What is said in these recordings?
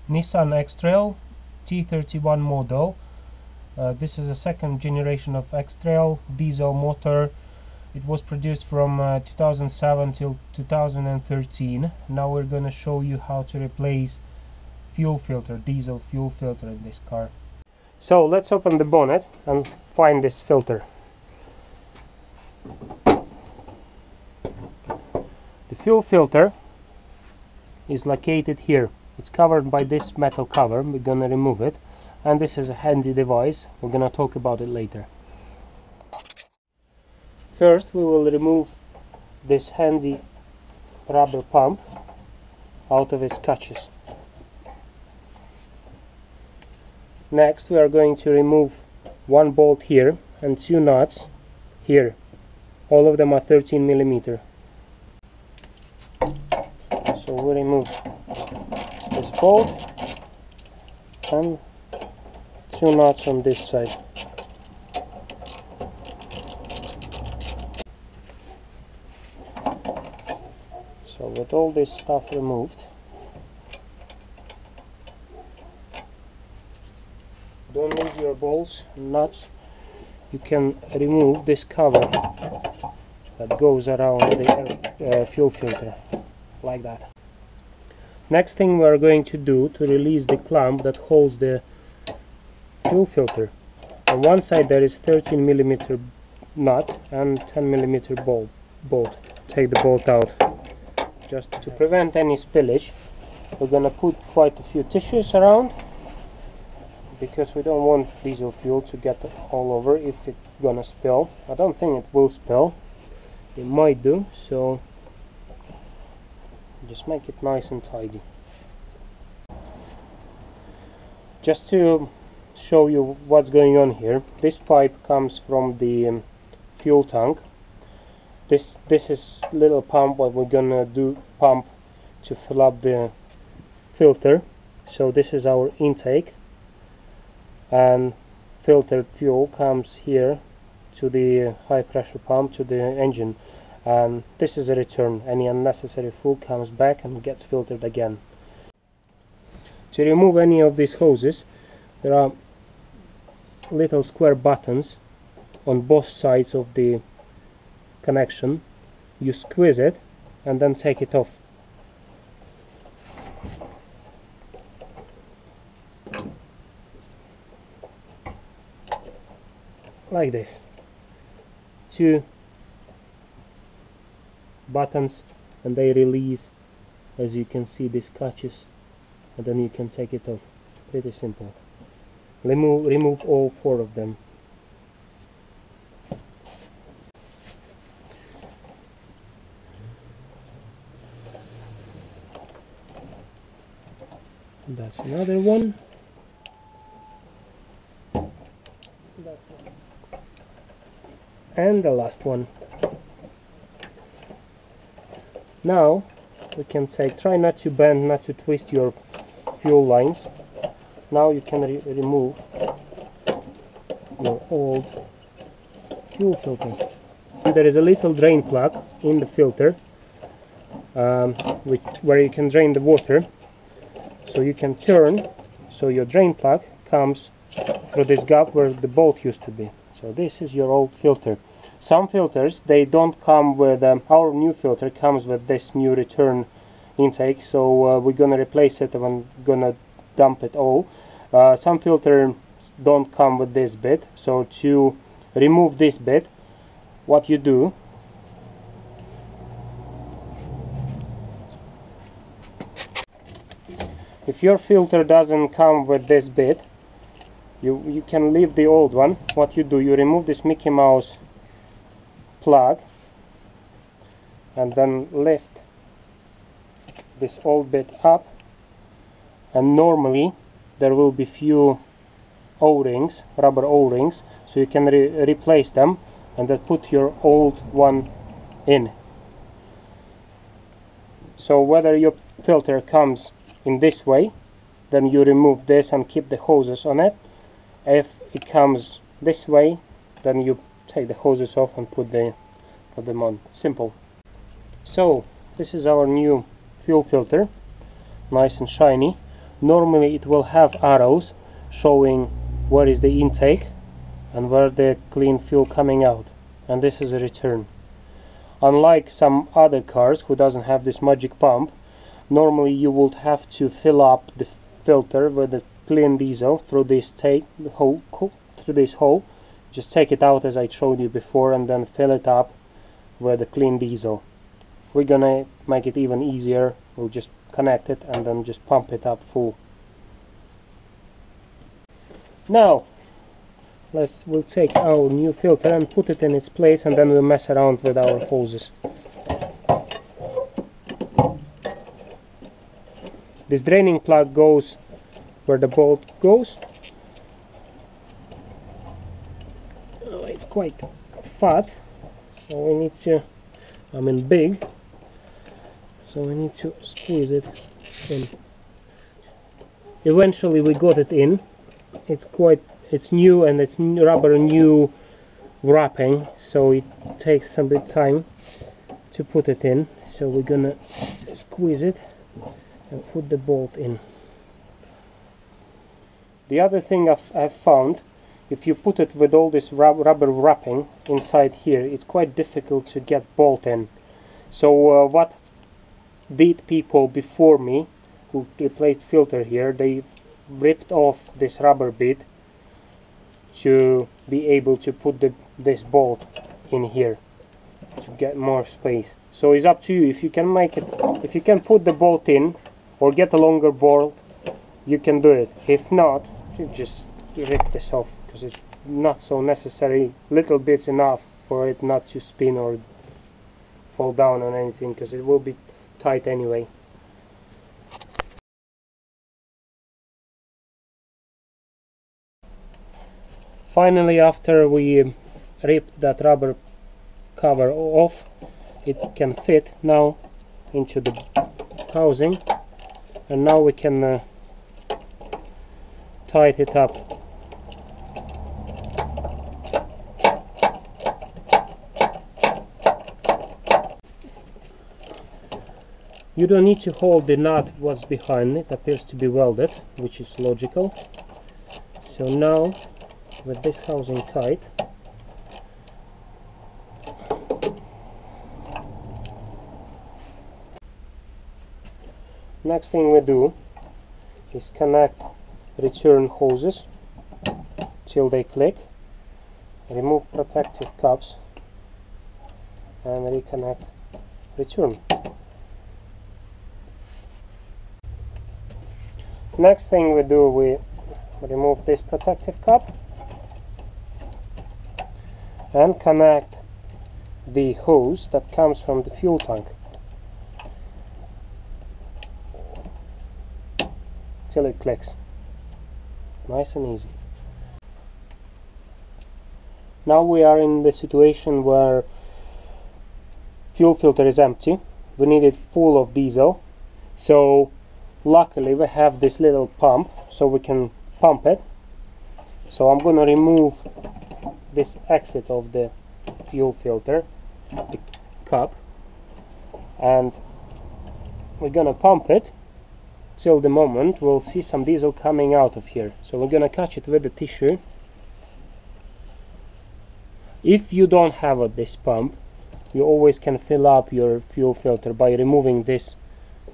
Nissan X-Trail T31 model. This is a second generation of X-Trail diesel motor. It was produced from 2007 till 2013. Now we're gonna show you how to replace fuel filter, diesel fuel filter in this car. So let's open the bonnet and find this filter. The fuel filter is located here. It's covered by this metal cover. We're gonna remove it, and this is a handy device. We're gonna talk about it later. First we will remove this handy rubber pump out of its catches. Next we are going to remove one bolt here and two nuts here. All of them are 13 mm. So we remove this bolt and two nuts on this side. So with all this stuff removed, don't lose your bolts and nuts. You can remove this cover that goes around the fuel filter, like that. Next thing we are going to do to release the clamp that holds the fuel filter. On one side there is 13 mm nut and 10 mm bolt. Take the bolt out. Just to prevent any spillage, we're gonna put quite a few tissues around, because we don't want diesel fuel to get all over if it's gonna spill. I don't think it will spill. It might do, so just make it nice and tidy. Just to show you what's going on here, this pipe comes from the fuel tank. This is little pump what we're gonna pump to fill up the filter. So this is our intake, and filtered fuel comes here to the high pressure pump to the engine, and this is a return. Any unnecessary fuel comes back and gets filtered again. To remove any of these hoses, there are little square buttons on both sides of the connection. You squeeze it and then take it off. Like this. Two buttons and they release, as you can see, these catches, and then you can take it off. Pretty simple. Remove all four of them. That's another one. And the last one. Now we can try not to bend, not to twist your fuel lines. Now you can remove your old fuel filter. There is a little drain plug in the filter where you can drain the water. So you can turn, so your drain plug comes through this gap where the bolt used to be. So this is your old filter. Some filters, they don't come with, our new filter comes with this new return intake, so we're gonna replace it and I'm gonna dump it all. Some filters don't come with this bit, so to remove this bit, what you do, if your filter doesn't come with this bit, you can leave the old one. What you do, you remove this Mickey Mouse plug and then lift this old bit up, and normally there will be few O-rings, rubber O-rings, so you can replace them and then put your old one in. So whether your filter comes in this way, then you remove this and keep the hoses on it. If it comes this way, then you take the hoses off and put them on. Simple. So this is our new fuel filter, nice and shiny. Normally it will have arrows showing where is the intake and where the clean fuel coming out, and this is a return. Unlike some other cars who doesn't have this magic pump, normally you would have to fill up the filter with the clean diesel through this hole. Just take it out as I showed you before, and then fill it up with the clean diesel. We're gonna make it even easier. We'll just connect it and then just pump it up full. Now we'll take our new filter and put it in its place, and then we'll mess around with our hoses. This draining plug goes where the bolt goes. Oh, it's quite fat, so we need to, big, so we need to squeeze it in. Eventually we got it in. It's new, and it's rubber new wrapping, so it takes some bit time to put it in. So we're gonna squeeze it and put the bolt in. The other thing I've found, if you put it with all this rubber wrapping inside here, it's quite difficult to get bolt in. So what did people before me who replaced filter here, they ripped off this rubber bit to be able to put this bolt in here to get more space. So it's up to you. If you can make it, if you can put the bolt in or get a longer bolt, you can do it. If not, you just rip this off, because it's not so necessary. Little bits enough for it not to spin or fall down on anything, because it will be tight anyway. Finally, after we ripped that rubber cover off, it can fit now into the housing, and now we can tighten it up. You don't need to hold the nut what's behind it, appears to be welded, which is logical. So now, with this housing tight, next thing we do is connect return hoses till they click, remove protective cups, and reconnect return. Next thing we do, we remove this protective cup and connect the hose that comes from the fuel tank till it clicks. Nice and easy. Now we are in the situation where fuel filter is empty. We need it full of diesel. So luckily we have this little pump, so we can pump it. So I'm gonna remove this exit of the fuel filter, the cup, and we're gonna pump it till the moment we'll see some diesel coming out of here. So we're gonna catch it with the tissue. If you don't have this pump, you always can fill up your fuel filter by removing this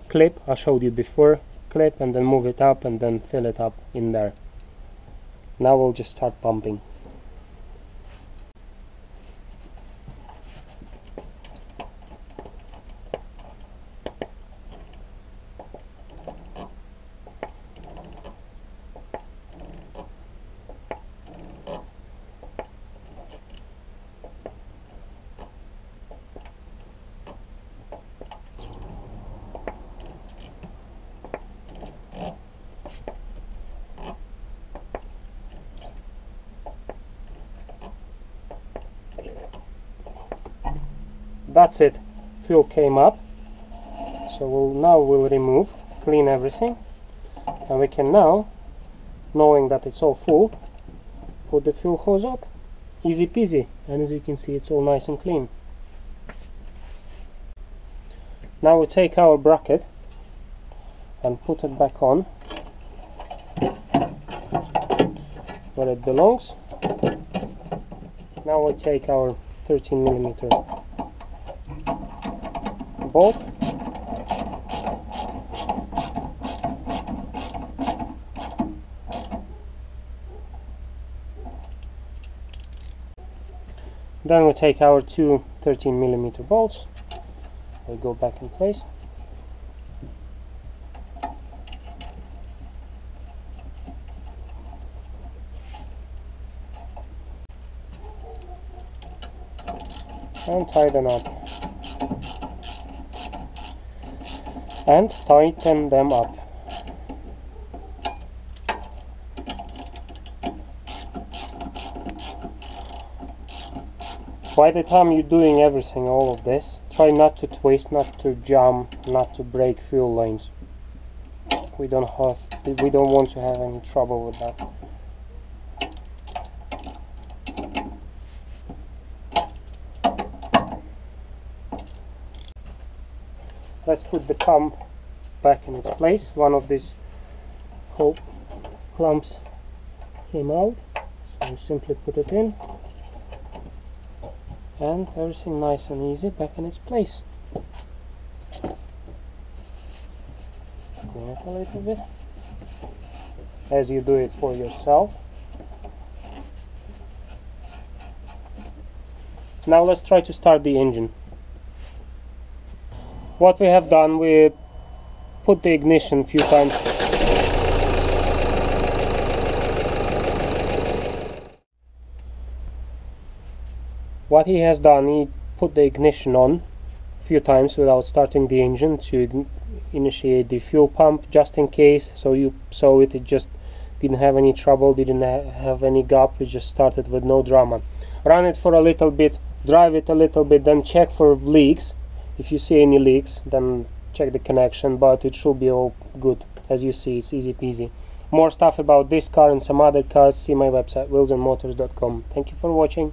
clip I showed you before, clip, and then move it up and then fill it up in there. Now we'll just start pumping. That's it, fuel came up. So we'll remove, clean everything, and we can now, knowing that it's all full, put the fuel hose up. Easy peasy, and as you can see, it's all nice and clean. Now we take our bracket and put it back on where it belongs. Now we'll take our 13mm bolt. Then we'll take our two 13mm bolts. They go back in place. And tighten up. And tighten them up. By the time you're doing everything, all of this, try not to twist, not to jam, not to break fuel lines. We don't want to have any trouble with that. Let's put the pump back in its place. One of these whole clumps came out, so we simply put it in, and everything nice and easy back in its place. Clean it a little bit, as you do it for yourself. Now let's try to start the engine. What we have done, we put the ignition a few times. What he has done, he put the ignition on a few times without starting the engine to initiate the fuel pump, just in case, so you saw it, it just didn't have any trouble, didn't have any gap, it just started with no drama. Run it for a little bit, drive it a little bit, then check for leaks. If you see any leaks, then check the connection, but it should be all good. As you see, it's easy peasy. More stuff about this car and some other cars, see my website wheelsandmotors.com. Thank you for watching.